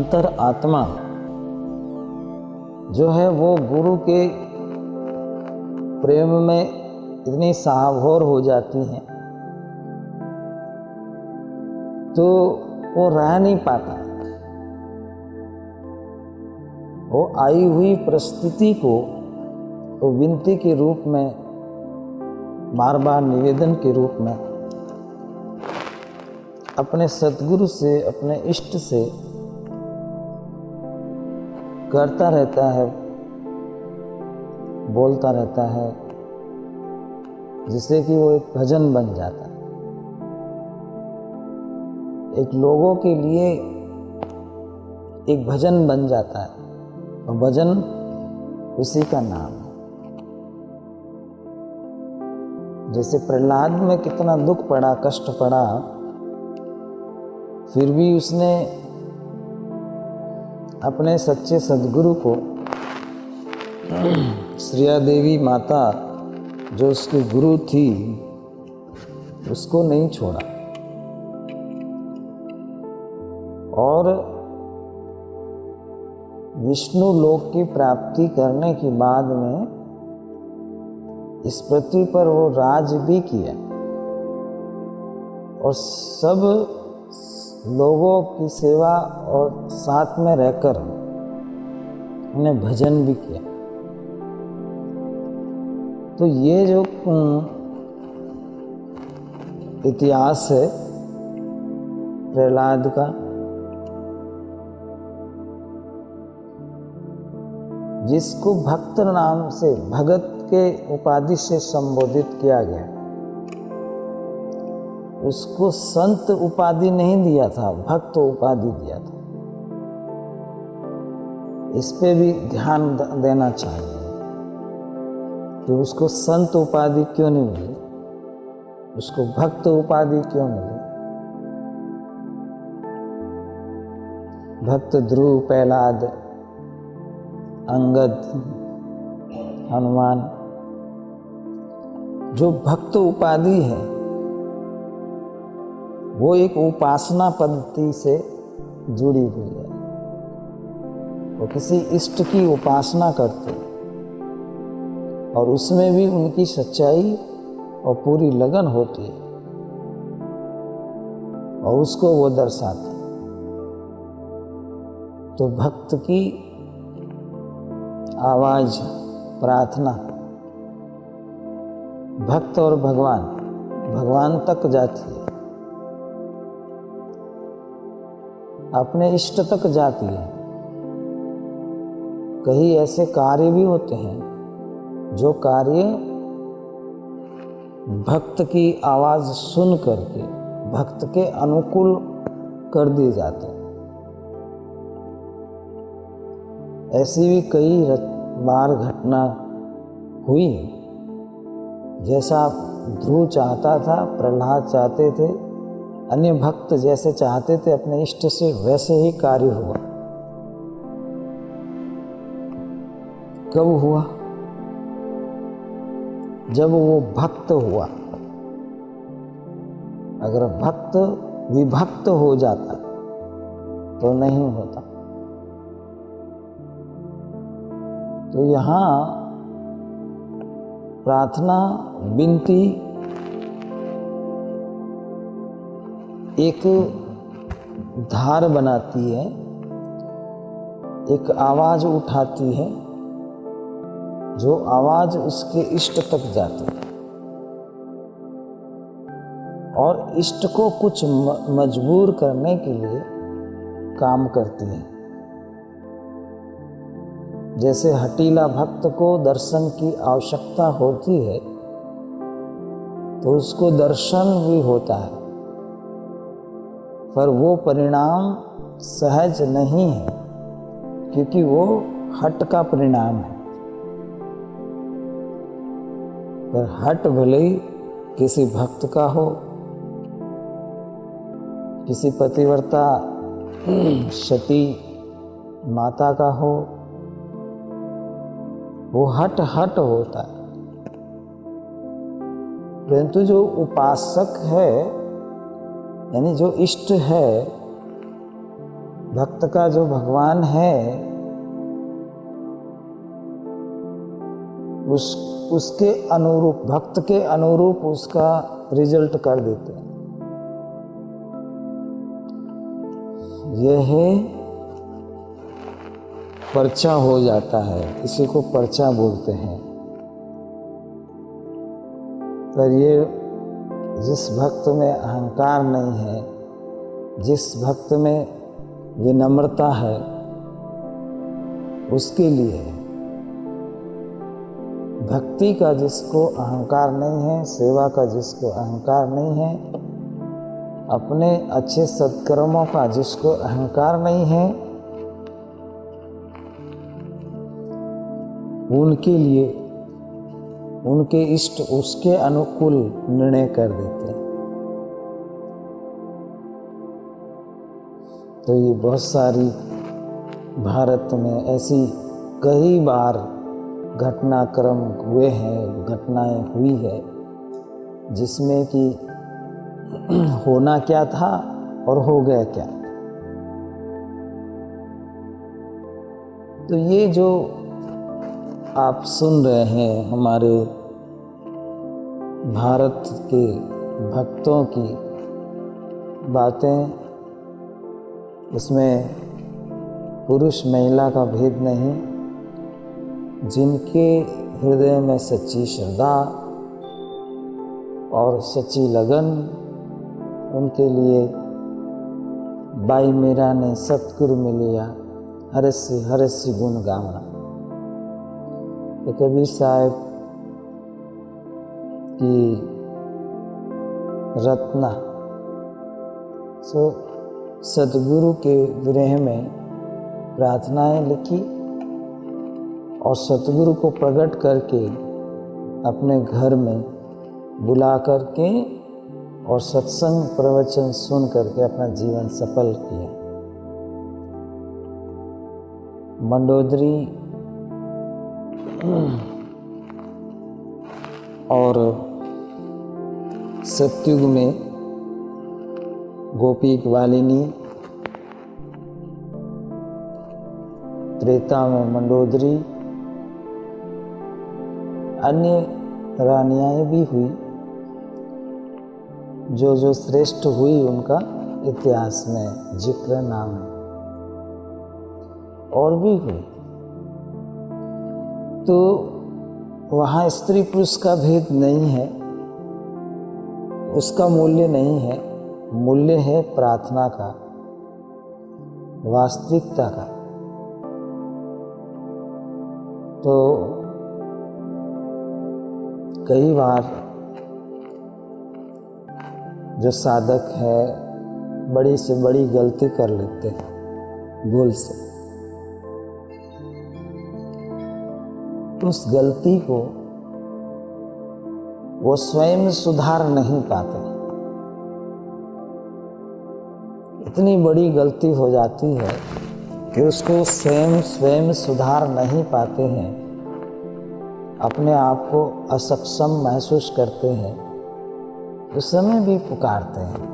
अंतर आत्मा जो है वो गुरु के प्रेम में इतनी साभोर हो जाती है तो वो रह नहीं पाता। वो आई हुई परिस्थिति को वो विनती के रूप में, बार बार निवेदन के रूप में अपने सद्गुरु से, अपने इष्ट से करता रहता है, बोलता रहता है, जिससे कि वो एक भजन बन जाता है। एक लोगों के लिए एक भजन बन जाता है और भजन उसी का नाम है। जैसे प्रहलाद में कितना दुख पड़ा, कष्ट पड़ा, फिर भी उसने अपने सच्चे सद्गुरु को, श्रिया देवी माता जो उसकी गुरु थी, उसको नहीं छोड़ा। और विष्णु लोक की प्राप्ति करने के बाद में इस पृथ्वी पर वो राज भी किया और सब लोगों की सेवा और साथ में रहकर उन्हें भजन भी किया। तो ये जो इतिहास है प्रहलाद का, जिसको भक्त नाम से, भगत के उपाधि से संबोधित किया गया, उसको संत उपाधि नहीं दिया था, भक्त उपाधि दिया था। इस पे भी ध्यान देना चाहिए कि उसको संत उपाधि क्यों नहीं मिली, उसको भक्त उपाधि क्यों मिली। भक्त ध्रुव, प्रहलाद, अंगद, हनुमान, जो भक्त उपाधि है वो एक उपासना पद्धति से जुड़ी हुई है। वो किसी इष्ट की उपासना करते और उसमें भी उनकी सच्चाई और पूरी लगन होती है और उसको वो दर्शाते। तो भक्त की आवाज, प्रार्थना भक्त और भगवान तक जाती है, अपने इष्ट तक जाती है। कई ऐसे कार्य भी होते हैं जो कार्य भक्त की आवाज सुन करके भक्त के अनुकूल कर दिए जाते हैं। ऐसी भी कई बार घटना हुई। जैसा ध्रुव चाहता था, प्रहलाद चाहते थे, अन्य भक्त जैसे चाहते थे अपने इष्ट से, वैसे ही कार्य हुआ। कब हुआ? जब वो भक्त हुआ। अगर भक्त विभक्त हो जाता तो नहीं होता। तो यहाँ प्रार्थना, विनती एक धार बनाती है, एक आवाज उठाती है, जो आवाज उसके इष्ट तक जाती है और इष्ट को कुछ मजबूर करने के लिए काम करती है। जैसे हठीला भक्त को दर्शन की आवश्यकता होती है तो उसको दर्शन भी होता है, पर वो परिणाम सहज नहीं है क्योंकि वो हट का परिणाम है। पर हट भले ही किसी भक्त का हो, किसी पतिव्रता सती माता का हो, वो हट होता है। परंतु जो उपासक है, यानी जो इष्ट है, भक्त का जो भगवान है उसके अनुरूप, भक्त के अनुरूप उसका रिजल्ट कर देते हैं। यह पर्चा हो जाता है, इसी को पर्चा बोलते हैं। पर ये जिस भक्त में अहंकार नहीं है, जिस भक्त में विनम्रता है, उसके लिए है। भक्ति का जिसको अहंकार नहीं है, सेवा का जिसको अहंकार नहीं है, अपने अच्छे सत्कर्मों का जिसको अहंकार नहीं है, उनके लिए उनके इष्ट उसके अनुकूल निर्णय कर देते हैं। तो ये बहुत सारी भारत में ऐसी कई बार घटनाक्रम हुए हैं, घटनाएं हुई है, जिसमें कि होना क्या था और हो गया क्या। तो ये जो आप सुन रहे हैं हमारे भारत के भक्तों की बातें, इसमें पुरुष महिला का भेद नहीं। जिनके हृदय में सच्ची श्रद्धा और सच्ची लगन, उनके लिए बाई मीरा ने सतगुरु मिलिया हरसि गुण गावना। तो कबीर साहब की रत्ना सतगुरु के विरह में प्रार्थनाएं लिखी और सतगुरु को प्रकट करके अपने घर में बुला करके और सत्संग प्रवचन सुन करके अपना जीवन सफल किया। मंडोदरी और सतयुग में गोपी ग्वालिनी, त्रेता में मंडोदरी, अन्य रानियाँ भी हुई। जो श्रेष्ठ हुई उनका इतिहास में जिक्र नाम है, और भी हुई। तो वहाँ स्त्री पुरुष का भेद नहीं है, उसका मूल्य नहीं है। मूल्य है प्रार्थना का, वास्तविकता का। तो कई बार जो साधक है बड़ी से बड़ी गलती कर लेते हैं भूल से। उस गलती को वो स्वयं सुधार नहीं पाते। इतनी बड़ी गलती हो जाती है कि उसको स्वयं सुधार नहीं पाते हैं, अपने आप को असक्षम महसूस करते हैं। उस समय भी पुकारते हैं,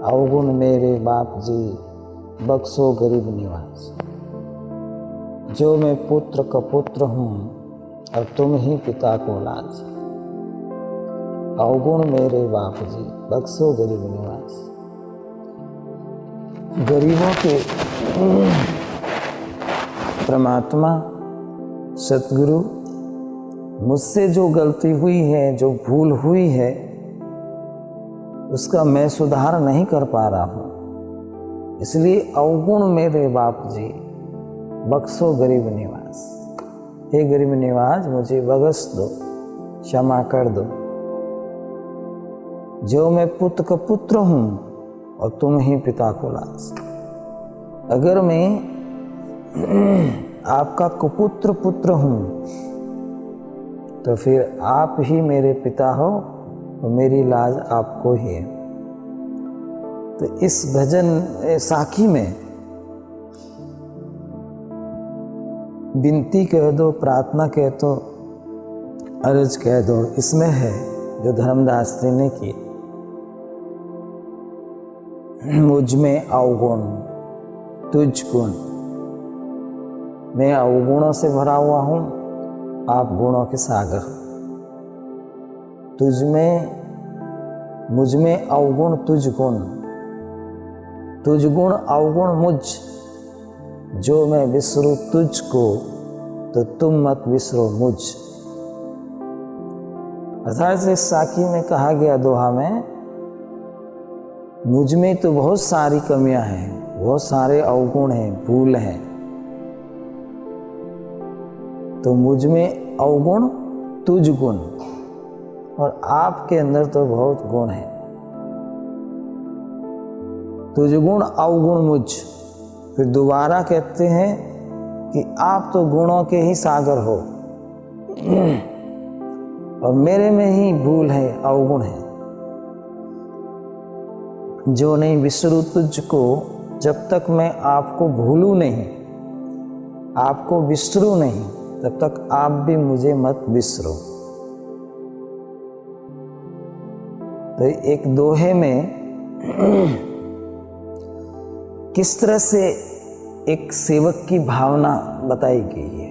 अवगुण मेरे बाप जी बख्शो गरीब निवास। जो मैं पुत्र का पुत्र हूँ और तुम ही पिता को लाज। अवगुण मेरे बाप जी बख्शो गरीब निवास। गरीबों के परमात्मा सतगुरु, मुझसे जो गलती हुई है, जो भूल हुई है, उसका मैं सुधार नहीं कर पा रहा हूँ, इसलिए अवगुण मेरे बाप जी बख्शो गरीब निवास। हे गरीब निवास, मुझे बख्श दो, क्षमा कर दो। जो मैं पुत्र का पुत्र हूँ और तुम ही पिता को लाज। अगर मैं आपका कुपुत्र पुत्र हूँ तो फिर आप ही मेरे पिता हो और मेरी लाज आपको ही है। तो इस भजन साखी में विनती कह दो, प्रार्थना कह दो, अर्ज कह दो, इसमें है जो धर्मदास जी ने की। मुझ में अवगुण तुझ गुण। मैं अवगुणों से भरा हुआ हूँ, आप गुणों के सागर। मुझ में अवगुण तुझ गुण, तुझ गुण अवगुण मुझ। जो मैं बिसरूं तुझको तो तुम मत बिसरो मुझ। अर्थात इस साखी में कहा गया दोहा में, मुझ में तो बहुत सारी कमियां हैं, बहुत सारे अवगुण हैं, भूल हैं, तो मुझ में अवगुण तुझ गुण, और आपके अंदर तो बहुत गुण है। तुझ गुण अवगुण मुझ। फिर दोबारा कहते हैं कि आप तो गुणों के ही सागर हो और मेरे में ही भूल है, अवगुण है। जो नहीं बिसरूं तुझको, जब तक मैं आपको भूलूं नहीं, आपको बिसरूं नहीं, तब तक आप भी मुझे मत बिसरो। तो एक दोहे में किस तरह से एक सेवक की भावना बताई गई है।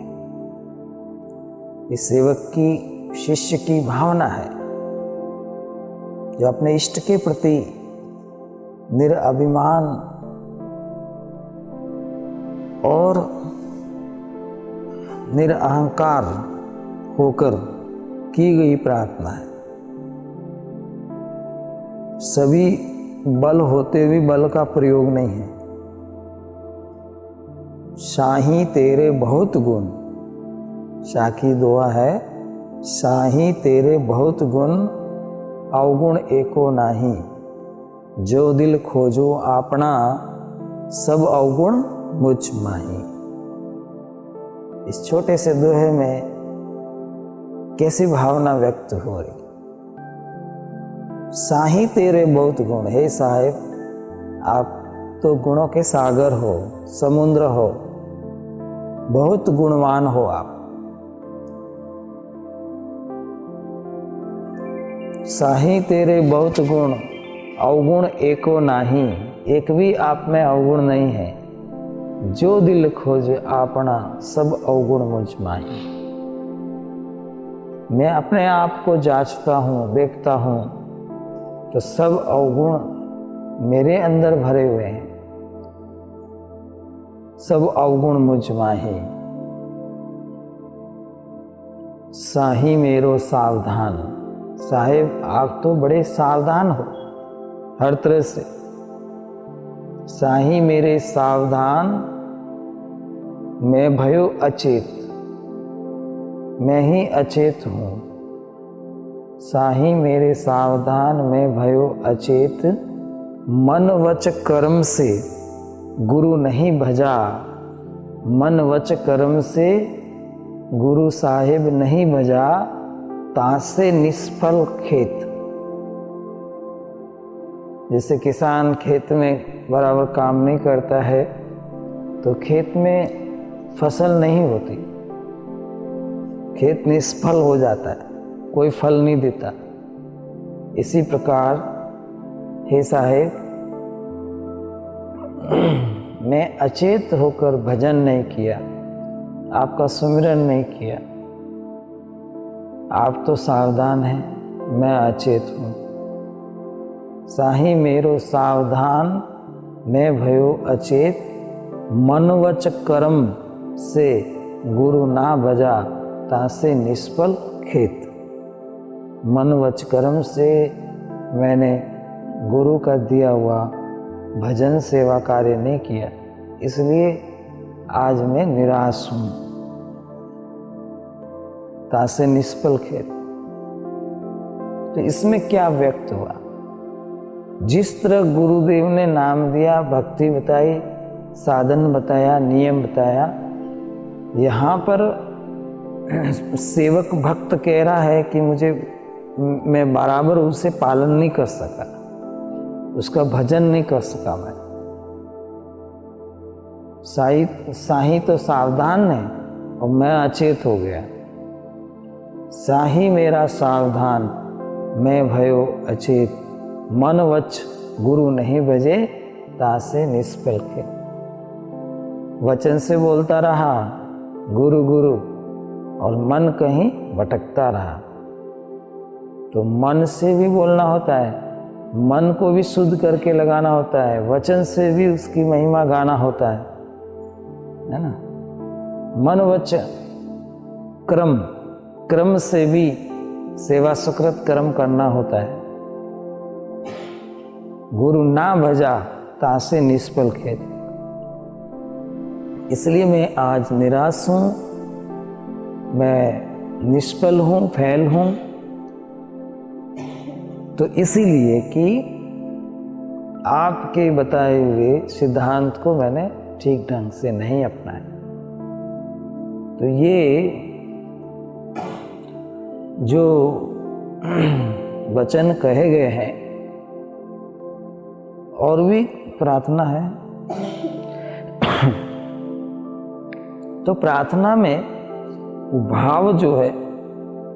इस सेवक की, शिष्य की भावना है जो अपने इष्ट के प्रति निरअभिमान और निरअहंकार होकर की गई प्रार्थना है। सभी बल होते हुए बल का प्रयोग नहीं है। शाही तेरे बहुत गुण, शाह की दुआ है, शाही तेरे बहुत गुण, अवगुण एको नाही। जो दिल खोजो आपना, सब अवगुण मुझ माही। इस छोटे से दोहे में कैसी भावना व्यक्त हो रही। साही तेरे बहुत गुण, हे साहिब आप तो गुणों के सागर हो, समुद्र हो, बहुत गुणवान हो आप। साही तेरे बहुत गुण, अवगुण एको नाही। एक भी आप में अवगुण नहीं है। जो दिल खोज आपना, सब अवगुण मुझ माही। मैं अपने आप को जांचता हूँ, देखता हूँ, तो सब अवगुण मेरे अंदर भरे हुए हैं। सब अवगुण मुझ माही। साही मेरो सावधान, साहिब आप तो बड़े सावधान हो हर तरह से। साही मेरे सावधान, मैं भयो अचेत, मैं ही अचेत हूँ। साही मेरे सावधान, मैं भयो अचेत। मन वच कर्म से गुरु नहीं भजा, मन वच कर्म से गुरु साहिब नहीं भजा। तासे निष्फल खेत। जैसे किसान खेत में बराबर काम नहीं करता है तो खेत में फसल नहीं होती, खेत निष्फल हो जाता है, कोई फल नहीं देता। इसी प्रकार हे साहिब, मैं अचेत होकर भजन नहीं किया, आपका सुमिरन नहीं किया। आप तो सावधान हैं, मैं अचेत हूँ। साही मेरो सावधान, मैं भयो अचेत। मन वच कर्म से गुरु ना भजा, तासे निष्फल खेत। मन वच कर्म से मैंने गुरु का दिया हुआ भजन सेवा कार्य नहीं किया, इसलिए आज मैं निराश हूँ। तासे निष्फल खेत। तो इसमें क्या व्यक्त हुआ? जिस तरह गुरुदेव ने नाम दिया, भक्ति बताई, साधन बताया, नियम बताया, यहाँ पर सेवक भक्त कह रहा है कि मैं बराबर उसे पालन नहीं कर सका, उसका भजन नहीं कर सका मैं। साही तो सावधान है और मैं अचेत हो गया। साही मेरा सावधान, मैं भयो अचेत। मन वच गुरु नहीं भजे, तासे निष्फल खे। वचन से बोलता रहा गुरु गुरु और मन कहीं भटकता रहा। तो मन से भी बोलना होता है, मन को भी शुद्ध करके लगाना होता है, वचन से भी उसकी महिमा गाना होता है ना। मन वचन क्रम, क्रम से भी सेवा सुकृत कर्म करना होता है। गुरु ना भजा तासे निष्फल खेत। इसलिए मैं आज निराश हूँ, मैं निष्फल हूँ, फैल हूँ। तो इसीलिए कि आपके बताए हुए सिद्धांत को मैंने ठीक ढंग से नहीं अपनाया। तो ये जो वचन कहे गए हैं, और भी प्रार्थना है। तो प्रार्थना में भाव जो है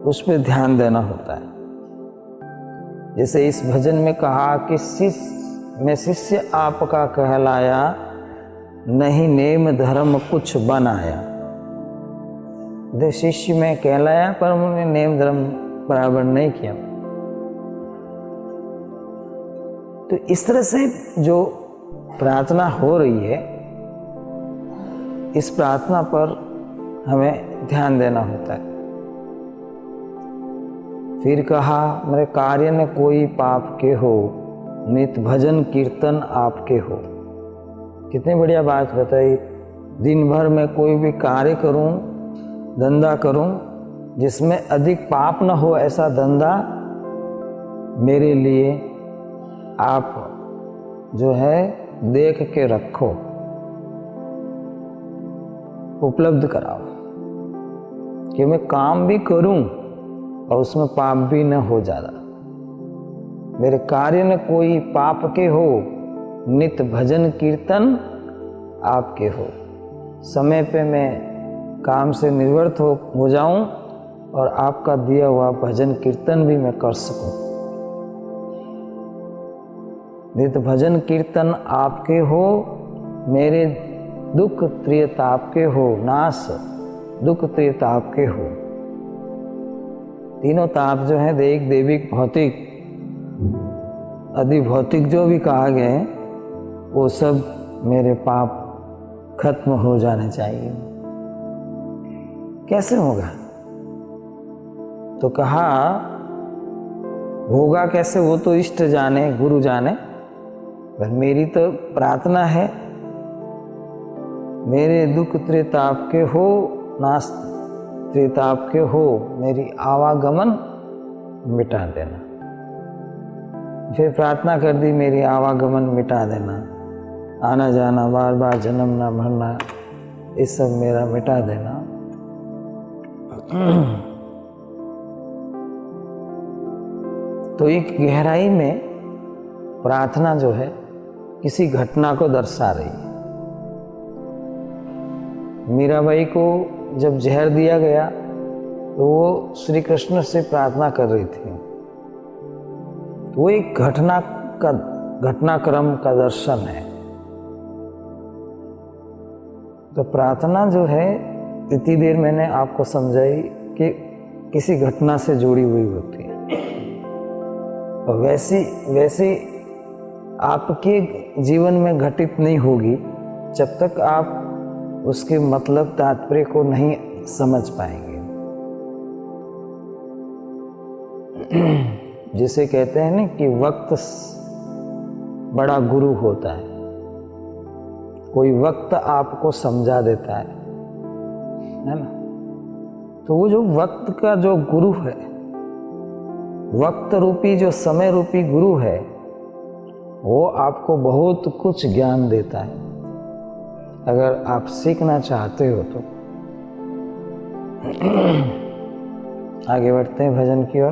उस पर ध्यान देना होता है। जैसे इस भजन में कहा कि मैं शिष्य आपका कहलाया, नहीं नेम धर्म कुछ बनाया। दे शिष्य में कहलाया पर उन्होंने नेम धर्म बराबर नहीं किया। तो इस तरह से जो प्रार्थना हो रही है, इस प्रार्थना पर हमें ध्यान देना होता है। फिर कहा मेरे कार्य न कोई पाप के हो, नित भजन कीर्तन आपके हो। कितनी बढ़िया बात बताई। दिन भर में कोई भी कार्य करूं, धंधा करूं, जिसमें अधिक पाप न हो, ऐसा धंधा मेरे लिए आप जो है देख के रखो, उपलब्ध कराओ, कि मैं काम भी करूं और उसमें पाप भी न हो ज़्यादा। मेरे कार्य न कोई पाप के हो, नित भजन कीर्तन आपके हो। समय पे मैं काम से निवृत्त हो जाऊं और आपका दिया हुआ भजन कीर्तन भी मैं कर सकूं। नित भजन कीर्तन आपके हो, मेरे दुख त्रियताप के हो, नाश दुख त्रियताप के हो। तीनों ताप जो है, दैहिक दैविक भौतिक अधिभौतिक जो भी कहा गया है, वो सब मेरे पाप खत्म हो जाने चाहिए। कैसे होगा? तो कहा होगा कैसे, वो तो इष्ट जाने गुरु जाने। पर मेरी तो प्रार्थना है, मेरे दुख त्रिताप के हो, नाश त्रिताप के हो, मेरी आवागमन मिटा देना। फिर प्रार्थना कर दी, मेरी आवागमन मिटा देना, आना जाना बार बार जन्मना मरना, ये सब मेरा मिटा देना। तो एक गहराई में प्रार्थना जो है किसी घटना को दर्शा रही है। मीराबाई को जब जहर दिया गया तो वो श्री कृष्ण से प्रार्थना कर रही थी। तो वो एक घटनाक्रम का दर्शन है। तो प्रार्थना जो है, इतनी देर मैंने आपको समझाई कि किसी घटना से जुड़ी हुई होती है। और वैसी आपके जीवन में घटित नहीं होगी जब तक आप उसके मतलब तात्पर्य को नहीं समझ पाएंगे। जिसे कहते हैं ना कि वक्त बड़ा गुरु होता है। कोई वक्त आपको समझा देता है ना। तो वो जो वक्त का जो गुरु है, वक्त रूपी जो समय रूपी गुरु है, वो आपको बहुत कुछ ज्ञान देता है। अगर आप सीखना चाहते हो तो आगे बढ़ते हैं भजन की ओर।